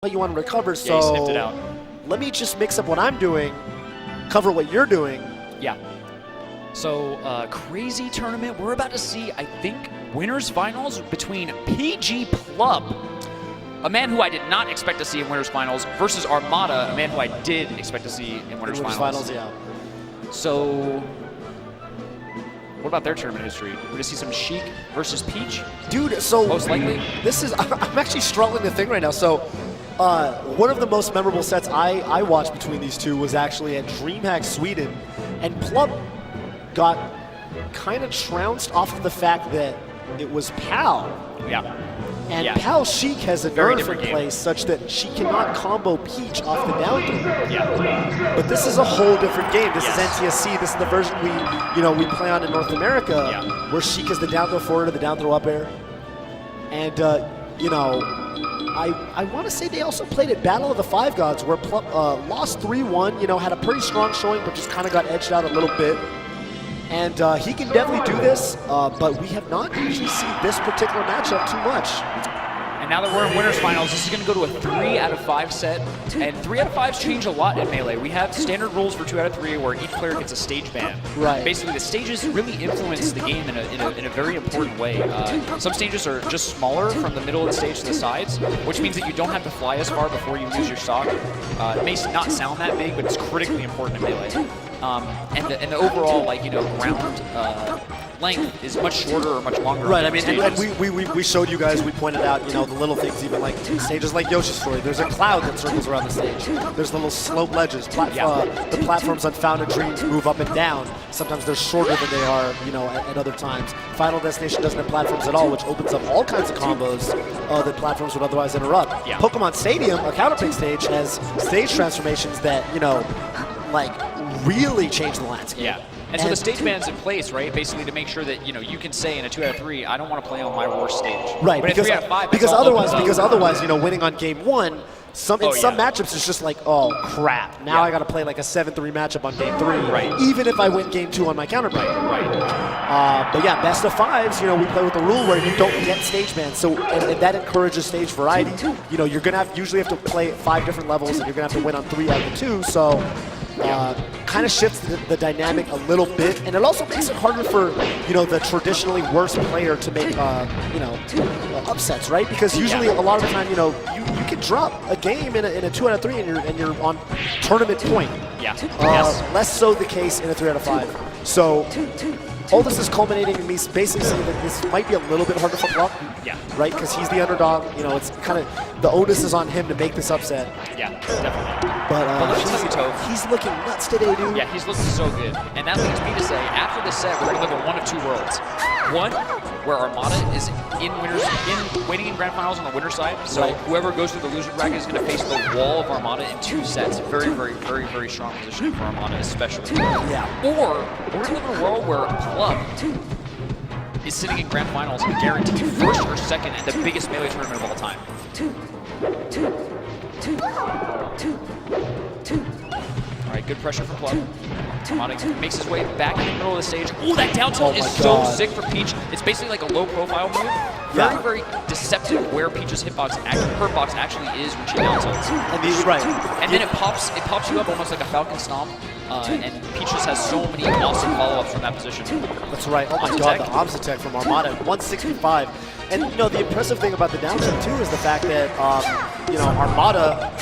you want to recover, Yeah, he sniffed it so out. let me just mix up what I'm doing, cover what you're doing. Yeah. So, crazy tournament. We're about to see, I think, winners finals between PG Plup, a man who I did not expect to see in winners finals, versus Armada, a man who I did expect to see in winners finals. Yeah. So, what about their tournament history? We're gonna see some Sheik versus Peach? Dude, so Most likely. this is, I'm actually struggling to think right now. So, one of the most memorable sets I watched between these two was actually at DreamHack Sweden, and Plup got kind of trounced off of the fact that it was Pal. Yeah. And Yeah. Pal Sheik has a Very nerf in different game. place such that she cannot combo Peach off the down throw. Yeah. But this is a whole different game. This Yes. is NTSC. This is the version we play on in North America, Yeah. where Sheik is the down throw forward or the down throw up air. And I want to say they also played at Battle of the Five Gods, where Plup lost 3-1. Had a pretty strong showing, but just kind of got edged out a little bit. And he can definitely do this, but we have not usually seen this particular matchup too much. And now that we're in winners finals, this is going to go to a 3 out of 5 set. And 3 out of 5s change a lot in Melee. We have standard rules for 2 out of 3 where each player gets a stage ban. Right. Basically, the stages really influence the game in a very important way. Some stages are just smaller from the middle of the stage to the sides, which means that you don't have to fly as far before you lose your stock. It may not sound that big, but it's critically important in Melee. And the overall, ground length is much shorter or much longer. Right, I mean, and we showed you guys, we pointed out, the little things, even like stages like Yoshi's Story. There's a cloud that circles around the stage. There's the little slope ledges. The platforms on Founded Dreams move up and down. Sometimes they're shorter than they are, at other times. Final Destination doesn't have platforms at all, which opens up all kinds of combos that platforms would otherwise interrupt. Yeah. Pokemon Stadium, a counterpick stage, has stage transformations that, really change the landscape. Yeah. And so the stage ban's in place, right? Basically to make sure that you can say in a 2 out of 3, I don't want to play on my worst stage. Right, but because, 3 out of 5, because otherwise, winning on game 1, in some yeah. matchups it's just like, oh crap, now Yeah. I got to play like a 7-3 matchup on game 3, Right. even if I win game 2 on my counterpick. Right. But yeah, best of 5s, we play with the rule where you don't get stage bans, so and that encourages stage variety. You're gonna usually have to play 5 different levels, and you're gonna have to win on 3 out of the 2. So. Kind of shifts the dynamic a little bit, and it also makes it harder for the traditionally worst player to make upsets, right? Because usually a lot of the time you can drop a game in a 2 out of 3 and you're on tournament point. Yeah. Less so the case in a 3 out of 5. So all this is culminating in me basically saying that this might be a little bit harder for Plup. Yeah. Right, because he's the underdog. It's kind of the onus is on him to make this upset. Yeah, definitely. But let me tell you, Toph, he's looking nuts today, dude. Yeah, he's looking so good. And that leads me to say, after this set, we're going to live in one of 2 worlds. One, where Armada is waiting in grand finals on the winner side. So whoever goes through the loser bracket is going to face the wall of Armada in 2 sets. Very, very, very, very strong position for Armada, especially. Yeah. Or we're going to live in a world where Plup is sitting in grand finals and guaranteed first or second at the biggest Melee tournament of all time. All right, good pressure for Plup. Armada makes his way back in the middle of the stage. Oh, that down tilt is so sick for Peach. It's basically like a low-profile move. Very, very deceptive where Peach's hurtbox actually is when she down tilts. And then it pops you up almost like a Falcon Stomp. And Peach just has so many awesome follow-ups from that position. That's right. Oh my god, the Obs attack from Armada, 165. And the impressive thing about the down tilt too is the fact that Armada,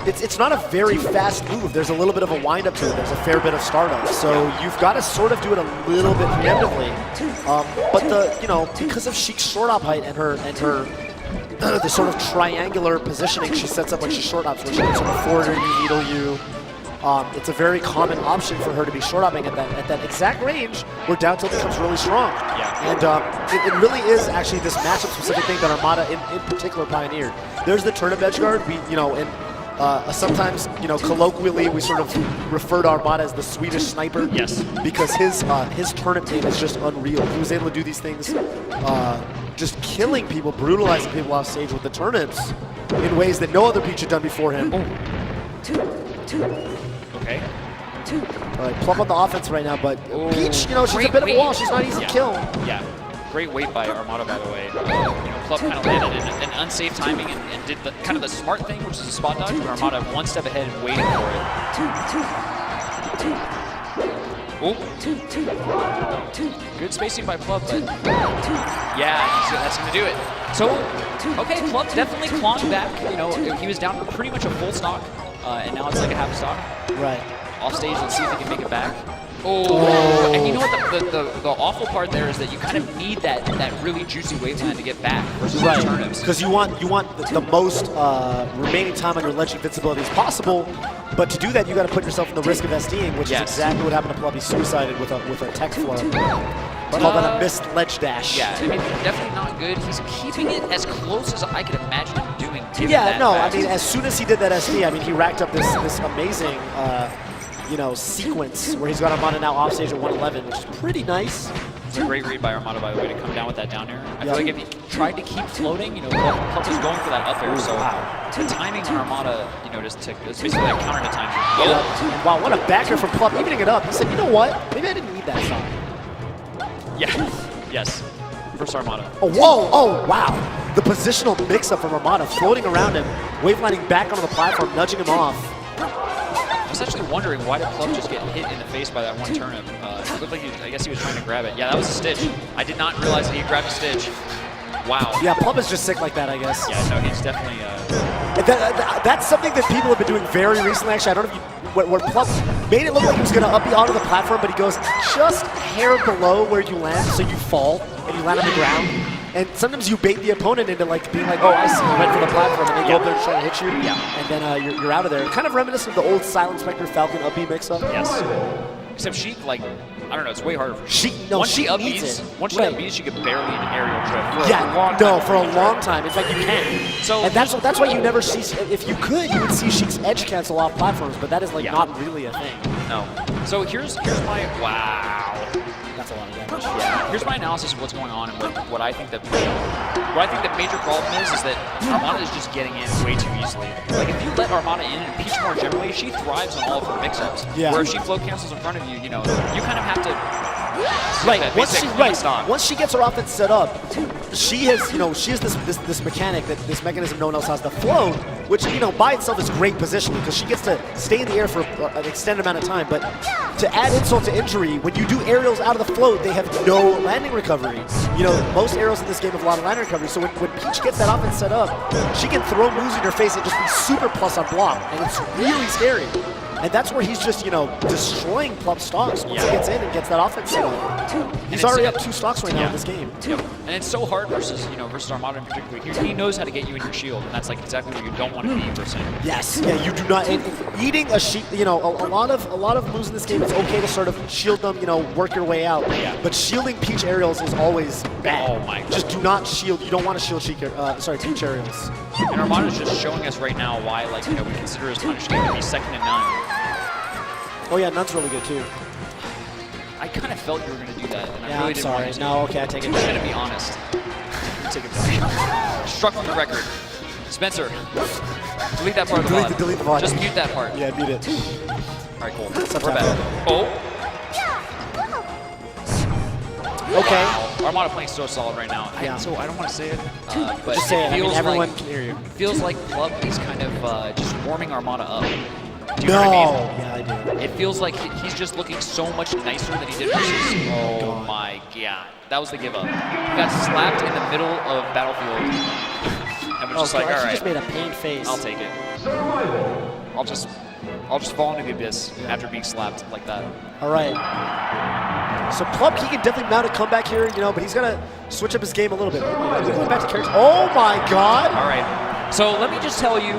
it's not a very fast move. There's a little bit of a wind-up to it. There's a fair bit of startup. So you've got to sort of do it a little bit preemptively. But because of Sheik's short op height and her the sort of triangular positioning she sets up when she short ops, where she can sort of forward you, needle you. It's a very common option for her to be short hopping at that exact range where down tilt becomes really strong. Yeah. And it really is actually this matchup specific thing that Armada in particular pioneered. There's the turnip edge guard. Sometimes colloquially we sort of refer to Armada as the Swedish sniper. Yes. Because his turnip game is just unreal. He was able to do these things, just killing people, brutalizing people off stage with the turnips in ways that no other Peach had done before him. Okay. All right, Plup on the offense right now, but Peach, she's a bit of a wall. She's not easy to kill. Yeah. Great weight by Armada, by the way. You know, Plup kind of landed in an unsafe timing and did the, kind of the smart thing, which is a spot dodge, where Armada one step ahead and waiting for it. Oh. Good spacing by Plup, but yeah, that's going to do it. So, okay, Plup definitely clawing back. You know, he was down for pretty much a full stock, and now it's like a half stock. Right. Off stage, let's see if he can make it back. Oh, and you know what the awful part there is that you kind of need that really juicy waveland to get back versus right. turnips. Because you want the most remaining time on your ledge invincibility as possible, but to do that you got to put yourself in the risk of SDing, which is exactly what happened to Plup. He suicided with a tech flow. Call that a missed ledge dash. Yeah, I mean, definitely not good. He's keeping it as close as I could imagine him doing. Yeah, no, I mean, as soon as he did that SD, I mean, he racked up this amazing you know, sequence where he's got Armada now off stage at 111, which is pretty nice. It's a great read by Armada, by the way, to come down with that down air. I feel like if he tried to keep floating, you know, Plup was going for that up air, so the timing on Armada, you know, just it's basically like counter to timing. Yeah. Wow, what a backer from Plup, evening it up. He said, you know what, maybe I didn't need that song. Yeah, yes, versus Armada. Oh, whoa, oh, wow. The positional mix-up from Armada, floating around him, wavelining back onto the platform, nudging him off. I was actually wondering, why did Plup just get hit in the face by that one turnip? It looked like I guess he was trying to grab it. Yeah, that was a stitch. I did not realize that he grabbed a stitch. Wow. Yeah, Plup is just sick like that, I guess. Yeah, no, he's definitely... That's something that people have been doing very recently, actually. I don't know if you... Where Plup made it look like he was going to up onto the platform, but he goes just hair below where you land, so you fall, and you land on the ground. And sometimes you bait the opponent into like being like, oh, I see, you went for the platform, and they go up there and try to hit you, and then you're out of there. Kind of reminiscent of the old Silent Spectre Falcon up B mix-up. Yes. Except Sheik, like, I don't know, it's way harder for Sheik. No, once she up needs B's, it. once she up B's, she could barely an aerial drift. For a long time. It's like you can't. So, and that's why you never see. If you could, you would see Sheik's edge cancel off platforms, but that is like not really a thing. No. So here's my That's a lot of damage. Yeah. Here's my analysis of what's going on and what I think that major problem is that Armada is just getting in way too easily. Like if you let Armada in and Peach more generally, she thrives on all of her mix-ups. Yeah. Where if she float cancels in front of you, you know, you kind of have to. Once she gets her offense set up, she has this mechanic, this mechanism no one else has, the float, which by itself is great positioning because she gets to stay in the air for an extended amount of time. But to add insult to injury, when you do aerials out of the float, they have no landing recovery. Most aerials in this game have a lot of landing recovery. So when Peach gets that offense set up, she can throw moves in your face and just be super plus on block, and it's really scary. And that's where he's just, destroying Plup stocks once he gets in and gets that offense set up. He's already up 2 stocks right now in this game. Yep. And it's so hard versus Armada in particular. He knows how to get you in your shield, and that's like exactly where you don't want to be versus him. Yes. Yeah, you do not. Eating a sheep, a lot of moves in this game, it's okay to sort of shield them, work your way out. Yeah. But shielding Peach aerials is always bad. Oh my God. Just do not shield. You don't want to shield Peach aerials. And Armada's just showing us right now why, we consider his punish game to be second to none. Oh yeah, Nun's really good too. I kind of felt you were going to do that, and I really I'm didn't sorry. want to. No, okay, I take it I'm back. just going to be honest. Take it back. Struck from the record. Spencer, delete that part of the VOD. Delete the VOD. Just mute that part. Yeah, mute it. All right, cool. We're back. Oh. Okay. Wow. Armada playing so solid right now. So I don't want to say it, but just say it. Feels everyone like, can hear you. Feels like Plup is kind of just warming Armada up. Do you know what I mean? Yeah, I do. It feels like he's just looking so much nicer than he did versus. Oh my God. That was the give up. He got slapped in the middle of Battlefield. And we're just like, all right. He just made a pained face. I'll take it. I'll just fall into the abyss after being slapped like that. All right. So Plup, he can definitely mount a comeback here, but he's gonna switch up his game a little bit. Going back to character. Oh my God! All right. So let me just tell you,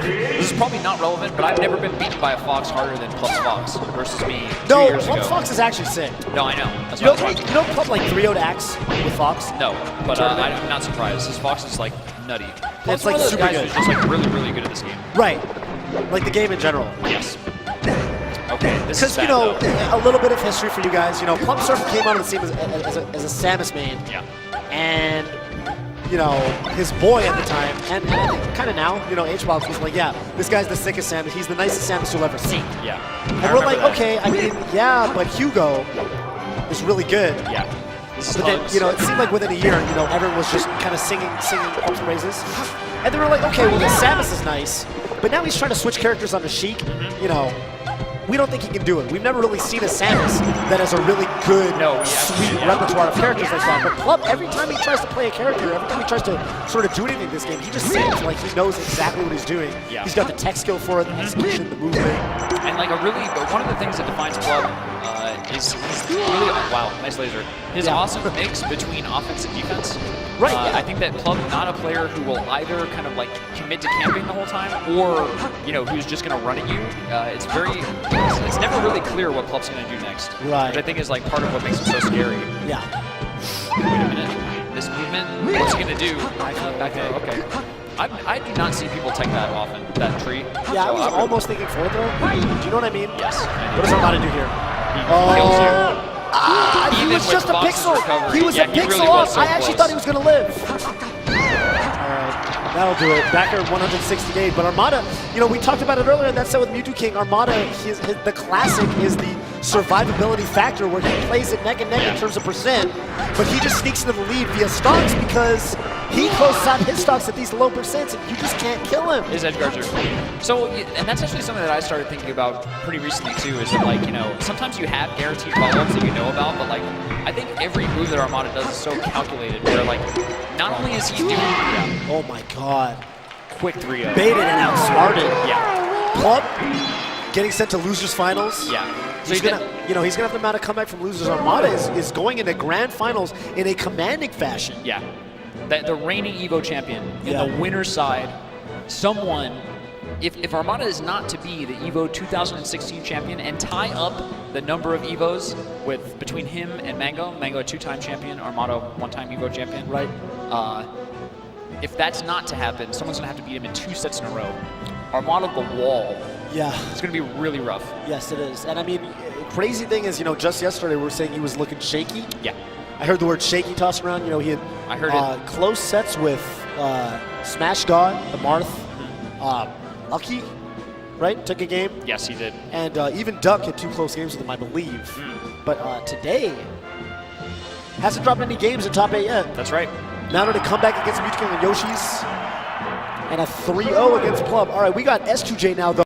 this is probably not relevant, but I've never been beaten by a Fox harder than Plup's Fox versus me 2 years ago. No, Fox is actually sick. No, I know. That's you know Plup like 3-0'd Axe with Fox? No, but I'm not surprised. His Fox is like nutty. It's like super guys good. who's just like really, really good at this game. Right. Like the game in general. Yes. Okay, this is bad, a little bit of history for you guys. Plup Surf came onto the scene as a Samus main. Yeah. And, his boy at the time, and I think kind of now, H-Box was like, yeah, this guy's the sickest Samus. He's the nicest Samus you'll ever see. Yeah. And we're like, okay, I mean, yeah, but Hugo is really good. Yeah. But then, you know, it seemed like within a year, you know, everyone was just kind of singing Plup's praises. And they were like, okay, well, Samus is nice, but now he's trying to switch characters onto Sheik. You know, we don't think he can do it. We've never really seen a Samus that has a really good, sweet repertoire of characters like that. But Plup, every time he tries to play a character, every time he tries to sort of do anything in this game, he just seems like he knows exactly what he's doing. He's got the tech skill for it, the execution, the movement. And like one of the things that defines Plup is really, wow, nice laser. His awesome mix between offense and defense. Right. I think that Plup, not a player who will either kind of like commit to camping the whole time, or you know, who's just going to run at you. It's never really clear what Plup's going to do next. Right. Which I think is like part of what makes him so scary. Yeah. Wait a minute. This movement. What's he going to do? Back there. Okay. I do not see people take that often. That tree. Yeah, I was almost thinking forward throw. Do you know what I mean? Yes. What does Armada do here? He kills you. He was just a pixel. He was a pixel really off. so I actually thought he was going to live. That'll do it. Back here 168. But Armada, you know, we talked about it earlier, and that's it with Mewtwo King. Armada, the classic is the survivability factor where he plays it neck and neck in terms of percent, but he just sneaks into the lead via stocks because he closes out his stocks at these low percents, and you just can't kill him. His edge guards are so, and that's actually something that I started thinking about pretty recently too, is that like, you know, sometimes you have guaranteed follow-ups that you know about, but like, I think every move that Armada does is so calculated where like, not only is he doing oh my god. quick 3-0. Baited and outsmarted. Yeah. Plup getting sent to losers finals. Yeah. So He's gonna have to mount a comeback from losers. Armada is going into grand finals in a commanding fashion. Yeah. The reigning EVO champion in the winner's side, someone, if Armada is not to be the EVO 2016 champion and tie up the number of EVOs between him and Mango a two-time champion, Armada one-time EVO champion. Right. If that's not to happen, someone's gonna have to beat him in 2 sets in a row. Armada the wall. Yeah. It's gonna be really rough. Yes, it is. And I mean, crazy thing is, you know, just yesterday we were saying he was looking shaky. Yeah. I heard the word shaky tossed around. You know, he had close sets with Smash God, the Marth, Lucky, right? Took a game. Yes, he did. And even Duck had 2 close games with him, I believe. But today, hasn't dropped any games in top 8 yet. That's right. Mounted a comeback against Mewtwo King and Yoshi's. And a 3-0 against Plup. All right, we got S2J now, though.